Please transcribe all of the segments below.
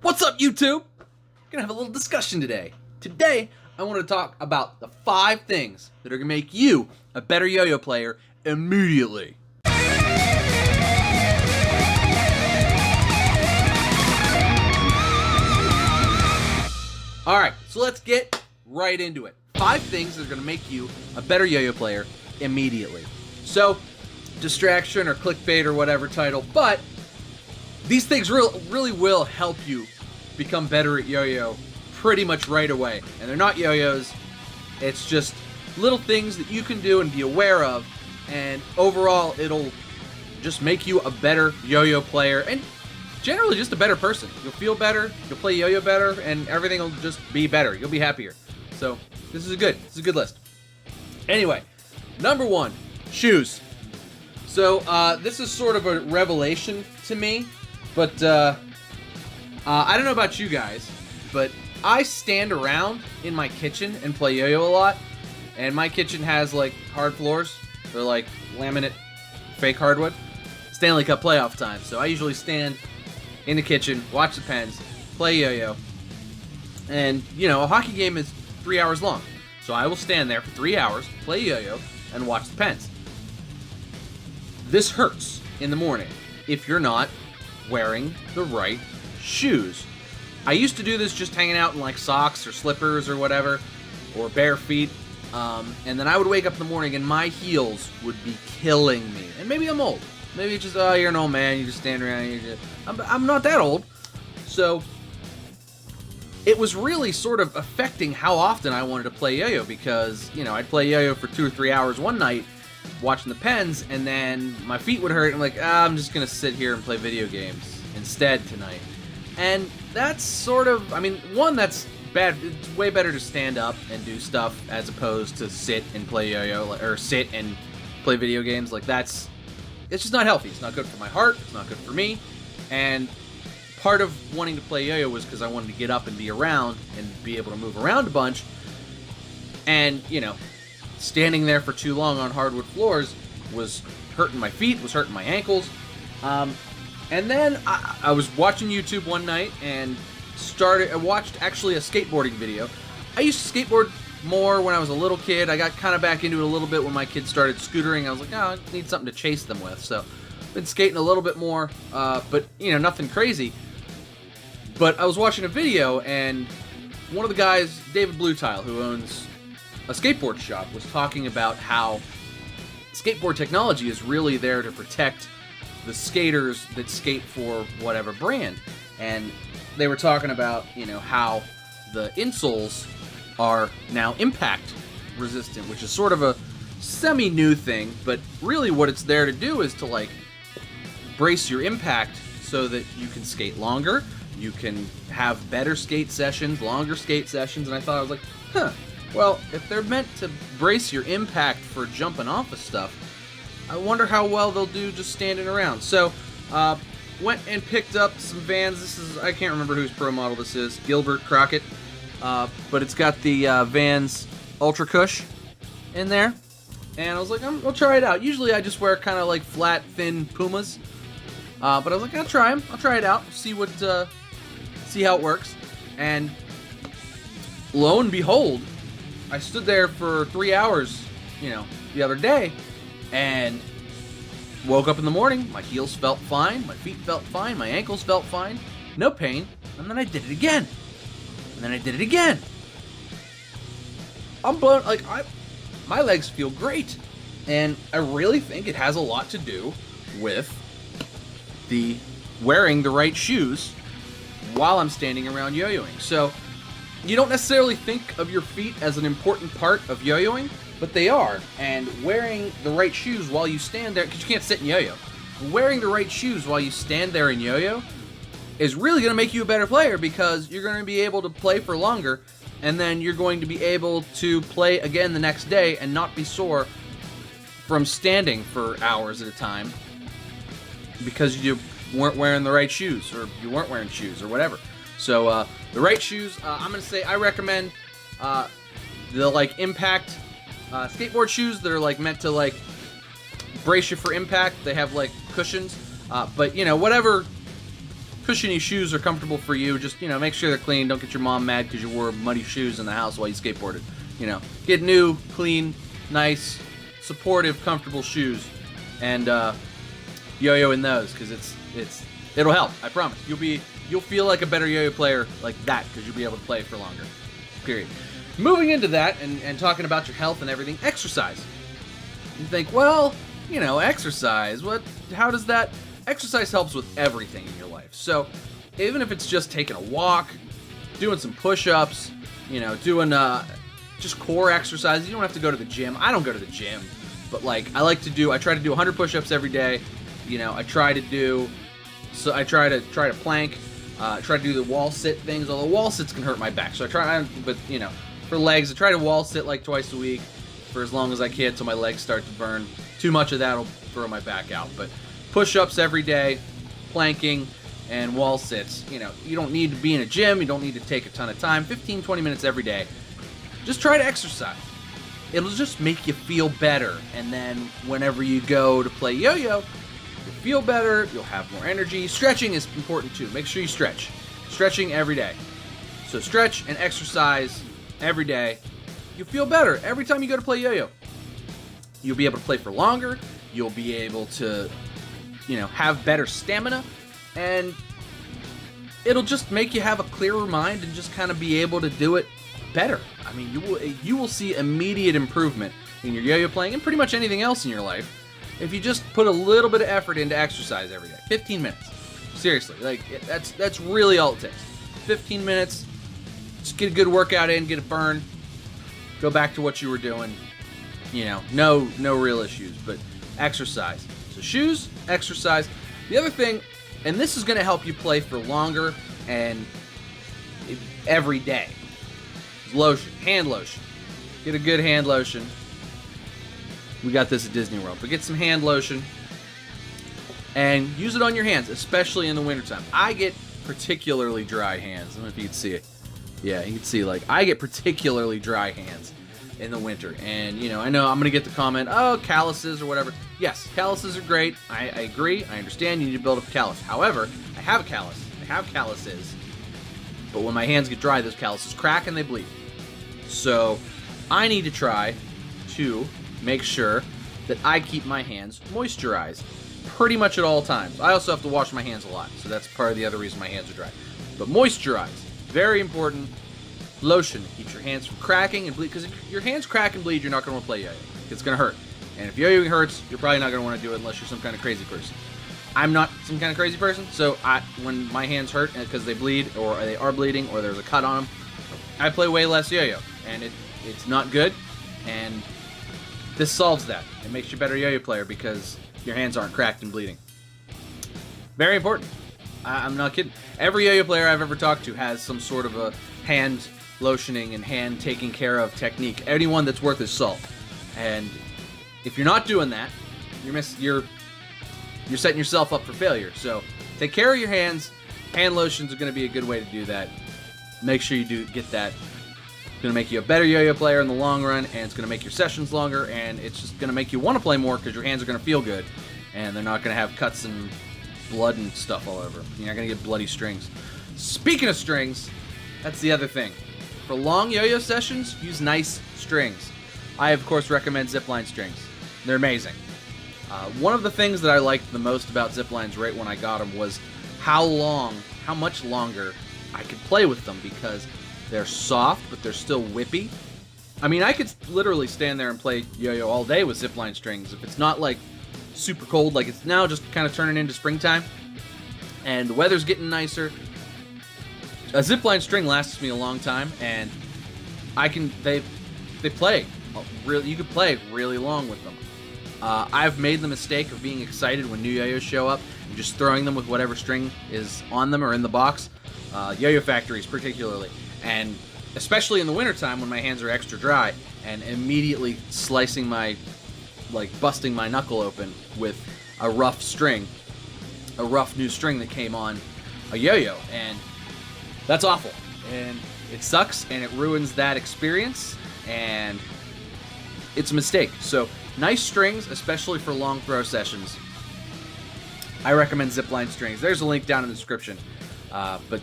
What's up, YouTube? We're gonna have a little discussion today. Today, I want to talk about the 5 things that are gonna make you a better yo-yo player immediately. Alright, so let's get right into it. 5 things that are gonna make you a better yo-yo player immediately. So, distraction or clickbait or whatever title, but these things really will help you become better at yo-yo pretty much right away. And they're not yo-yos, it's just little things that you can do and be aware of, and overall it'll just make you a better yo-yo player and generally just a better person. You'll feel better, you'll play yo-yo better, and everything will just be better. You'll be happier. So this is a good list. Anyway, number 1, shoes. So this is sort of a revelation to me, but I don't know about you guys, but I stand around in my kitchen and play yo-yo a lot, and my kitchen has like hard floors. They're like laminate, fake hardwood. Stanley Cup playoff time, so I usually stand in the kitchen, watch the Pens, play yo-yo, and you know, a hockey game is 3 hours long, so I will stand there for 3 hours, play yo-yo, and watch the Pens. This hurts in the morning if you're not wearing the right shoes. I used to do this just hanging out in like socks or slippers or whatever, or bare feet, and then I would wake up in the morning and my heels would be killing me. And maybe I'm old. Maybe it's just, oh, you're an old man, you just stand around, I'm not that old. So it was really sort of affecting how often I wanted to play yo-yo, because, you know, I'd play yo-yo for 2 or 3 hours one night watching the Pens, and then my feet would hurt, and I'm like, I'm just gonna sit here and play video games instead tonight. And that's sort of, I mean, one, that's bad. It's way better to stand up and do stuff as opposed to sit and play yo-yo, or sit and play video games. Like, it's just not healthy. It's not good for my heart, it's not good for me. And part of wanting to play yo-yo was because I wanted to get up and be around and be able to move around a bunch. And, you know, standing there for too long on hardwood floors was hurting my feet, was hurting my ankles. And then I was watching YouTube one night and I watched actually a skateboarding video. I used to skateboard more when I was a little kid. I got kind of back into it a little bit when my kids started scootering. I was like, I need something to chase them with. So I've been skating a little bit more, but, you know, nothing crazy. But I was watching a video, and one of the guys, David Bluetile, who owns a skateboard shop, was talking about how skateboard technology is really there to protect the skaters that skate for whatever brand. And they were talking about, you know, how the insoles are now impact resistant, which is sort of a semi-new thing, but really what it's there to do is to, like, brace your impact so that you can skate longer, you can have better skate sessions, longer skate sessions. And I was like, well, if they're meant to brace your impact for jumping off of stuff, I wonder how well they'll do just standing around. So, went and picked up some Vans. I can't remember whose pro model this is, Gilbert Crockett, but it's got the Vans Ultra Cush in there. And I was like, I'll try it out. Usually I just wear kind of like flat, thin Pumas, but I was like, I'll try them. I'll try it out, see how it works. And lo and behold, I stood there for 3 hours, you know, the other day, and woke up in the morning, my heels felt fine, my feet felt fine, my ankles felt fine, no pain, and then I did it again. And then I did it again. I'm blown, like, my legs feel great. And I really think it has a lot to do with wearing the right shoes while I'm standing around yo-yoing. So, you don't necessarily think of your feet as an important part of yo-yoing, but they are. And wearing the right shoes while you stand there, because you can't sit and yo-yo, wearing the right shoes while you stand there and yo-yo is really going to make you a better player, because you're going to be able to play for longer, and then you're going to be able to play again the next day and not be sore from standing for hours at a time because you weren't wearing the right shoes, or you weren't wearing shoes, or whatever. So the right shoes, I'm going to say I recommend the like impact skateboard shoes that are like meant to like brace you for impact. They have like cushions, but you know, whatever cushiony shoes are comfortable for you, just, you know, make sure they're clean. Don't get your mom mad because you wore muddy shoes in the house while you skateboarded. You know, get new, clean, nice, supportive, comfortable shoes, and yo-yo in those, because it'll help. I promise. You'll feel like a better yo-yo player like that because you'll be able to play for longer. Period. Moving into that and talking about your health and everything, exercise. You think, well, you know, exercise. How does that? Exercise helps with everything in your life. So even if it's just taking a walk, doing some push-ups, you know, doing just core exercises. You don't have to go to the gym. I don't go to the gym, but like I try to do 100 push-ups every day. You know, I try to plank. Try to do the wall sit things. Although wall sits can hurt my back, so but you know, for legs, I try to wall sit like twice a week for as long as I can until my legs start to burn. Too much of that will throw my back out. But push-ups every day, planking, and wall sits. You know, you don't need to be in a gym. You don't need to take a ton of time. 15, 20 minutes every day. Just try to exercise. It'll just make you feel better. And then whenever you go to play yo-yo, you'll feel better. You'll have more energy. Stretching is important too. Make sure you stretch. Stretching every day. So stretch and exercise every day. You'll feel better every time you go to play yo-yo. You'll be able to play for longer. You'll be able to, you know, have better stamina. And it'll just make you have a clearer mind and just kind of be able to do it better. I mean, you will see immediate improvement in your yo-yo playing and pretty much anything else in your life if you just put a little bit of effort into exercise every day. 15 minutes. Seriously, like that's really all it takes. 15 minutes. Just get a good workout in, get a burn. Go back to what you were doing. You know, no real issues, but exercise. So shoes, exercise. The other thing, and this is going to help you play for longer and every day, is lotion, hand lotion. Get a good hand lotion. We got this at Disney World, but get some hand lotion and use it on your hands, especially in the wintertime. I get particularly dry hands. I don't know if you can see it. Yeah, you can see, like, I get particularly dry hands in the winter. And, you know, I know I'm going to get the comment, oh, calluses or whatever. Yes, calluses are great. I agree. I understand you need to build up a callus. However, I have a callus. I have calluses. But when my hands get dry, those calluses crack and they bleed. So I need to try to make sure that I keep my hands moisturized pretty much at all times. I also have to wash my hands a lot, so that's part of the other reason my hands are dry. But moisturize, very important. Lotion keeps your hands from cracking and bleed, because if your hands crack and bleed, you're not going to want to play yo-yo. It's going to hurt. And if yo-yoing hurts, you're probably not going to want to do it unless you're some kind of crazy person. I'm not some kind of crazy person, so when my hands hurt because they bleed or they are bleeding or there's a cut on them, I play way less yo-yo, and it's not good. And this solves that. It makes you a better yo-yo player because your hands aren't cracked and bleeding. Very important. I'm not kidding. Every yo-yo player I've ever talked to has some sort of a hand lotioning and hand taking care of technique. Anyone that's worth his salt. And if you're not doing that, you're setting yourself up for failure. So take care of your hands. Hand lotions are going to be a good way to do that. Make sure you do get that. It's going to make you a better yo-yo player in the long run, and it's going to make your sessions longer, and it's just going to make you want to play more because your hands are going to feel good, and they're not going to have cuts and blood and stuff all over. You're not going to get bloody strings. Speaking of strings, that's the other thing. For long yo-yo sessions, use nice strings. I, of course, recommend Zipline Strings. They're amazing. One of the things that I liked the most about Ziplines right when I got them was how much longer I could play with them, because they're soft, but they're still whippy. I mean, I could literally stand there and play yo-yo all day with Zipline Strings if it's not, like, super cold, like it's now just kind of turning into springtime, and the weather's getting nicer. A Zipline string lasts me a long time, and they play really. You could play really long with them. I've made the mistake of being excited when new yo-yos show up and just throwing them with whatever string is on them or in the box. Yo-yo factories particularly, and especially in the wintertime when my hands are extra dry, and immediately busting my knuckle open with a rough new string that came on a yo-yo, and that's awful, and it sucks, and it ruins that experience, and it's a mistake. So nice strings, especially for long throw sessions. I recommend Zipline Strings. There's a link down in the description. But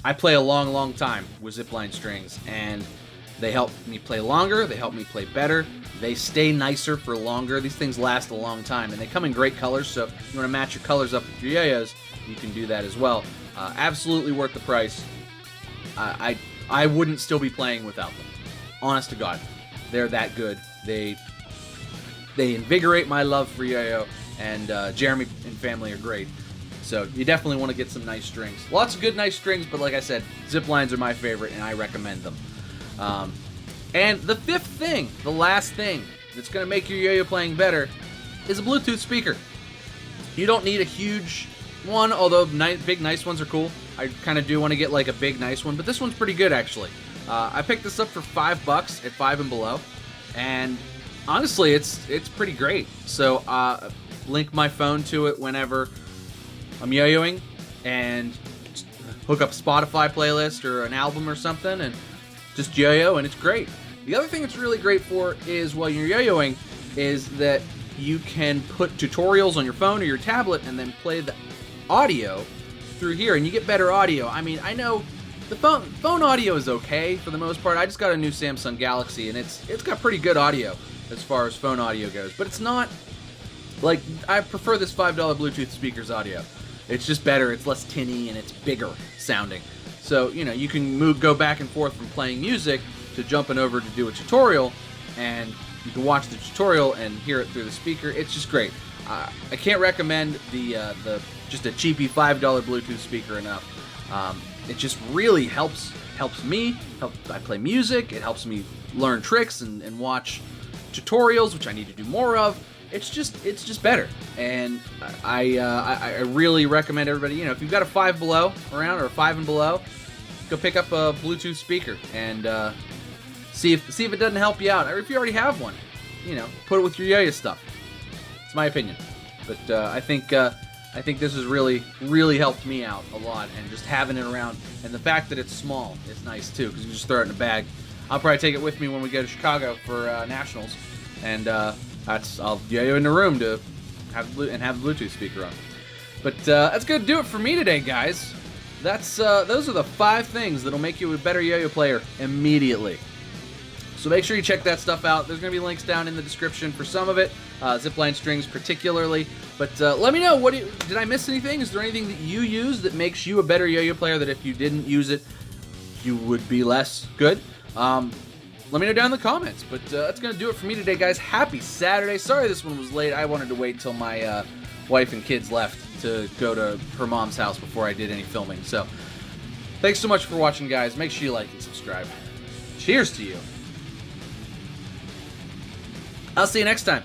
I play a long time with Zipline Strings, and they help me play longer. They help me play better. They stay nicer for longer. These things last a long time, and they come in great colors, so if you want to match your colors up with your Yoyos, you can do that as well. Absolutely worth the price. I wouldn't still be playing without them. Honest to God. They're that good. They invigorate my love for Yoyo, and Jeremy and family are great. So you definitely want to get some nice strings. Lots of good nice strings, but like I said, Ziplines are my favorite, and I recommend them. And the fifth thing, the last thing that's going to make your Yoyo playing better is a Bluetooth speaker. You don't need a huge one, although big nice ones are cool. I kind of do want to get like a big nice one, but this one's pretty good actually. I picked this up for $5 at Five and Below, and honestly, it's pretty great. So link my phone to it whenever I'm yo-yoing, and hook up a Spotify playlist or an album or something, and just yo-yo, and it's great. The other thing it's really great for is while you're yo-yoing is that you can put tutorials on your phone or your tablet and then play the audio through here, and you get better audio. I mean, I know the phone audio is okay for the most part. I just got a new Samsung Galaxy, and it's got pretty good audio as far as phone audio goes, but it's not like, I prefer this $5 Bluetooth speaker's audio. It's just better, it's less tinny, and it's bigger sounding. So, you know, you can go back and forth from playing music to jumping over to do a tutorial, and you can watch the tutorial and hear it through the speaker. It's just great. I can't recommend just a cheapy $5 Bluetooth speaker enough. It just really helps me. I play music. It helps me learn tricks and watch tutorials, which I need to do more of. It's just better, and I really recommend everybody. You know, if you've got a Five Below around or a Five and Below, go pick up a Bluetooth speaker and see if it doesn't help you out. Or if you already have one, you know, put it with your Yoyo stuff. It's my opinion, but I think this has really helped me out a lot, and just having it around, and the fact that it's small is nice too, because you just throw it in a bag. I'll probably take it with me when we go to Chicago for Nationals, and I'll yo-yo in the room to have the Bluetooth speaker on. But that's gonna do it for me today, guys. Those are the 5 things that'll make you a better yo-yo player immediately. So make sure you check that stuff out. There's going to be links down in the description for some of it, Zipline Strings particularly. But let me know, did I miss anything? Is there anything that you use that makes you a better yo-yo player, that if you didn't use it, you would be less good? Let me know down in the comments. But that's going to do it for me today, guys. Happy Saturday. Sorry this one was late. I wanted to wait till my wife and kids left to go to her mom's house before I did any filming. So thanks so much for watching, guys. Make sure you like and subscribe. Cheers to you. I'll see you next time.